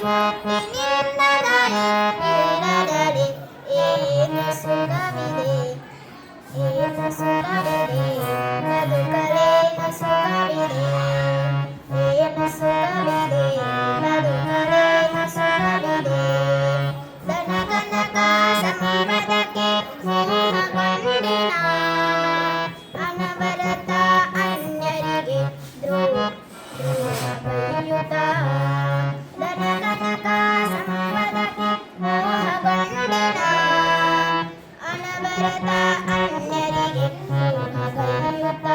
ನಿನ್ನಿಂದಲೇ ನೀಡದಲ್ಲಿ ಏನು ಸುಖವಿದೆ, ಏನು ಸುಖವಿದೆ, ಬದುಕಲೇನು ಸುಖವಿದೆ, ಏನು ಸುಖವಿದೆ, ಬದುಕಲೇನು ಸುಖವಿದೆ. ಧನಕನಕ ಸಂಪದಕ್ಕೆ ಮೋಹ ಗಂಡಿನ ಅನವರತ ಅನ್ಯರಿಗೆ ದ್ರೋಹ ಬೈಯುತ್ತ. ಧನಕನಕ ಸಂಪದಕ್ಕೆ ಮೋಹ ಗಂಡಿನ ಅನವರತ ಅನ್ಯರಿಗೆ ದ್ರೋಹ ಬೈಯುತ್ತ.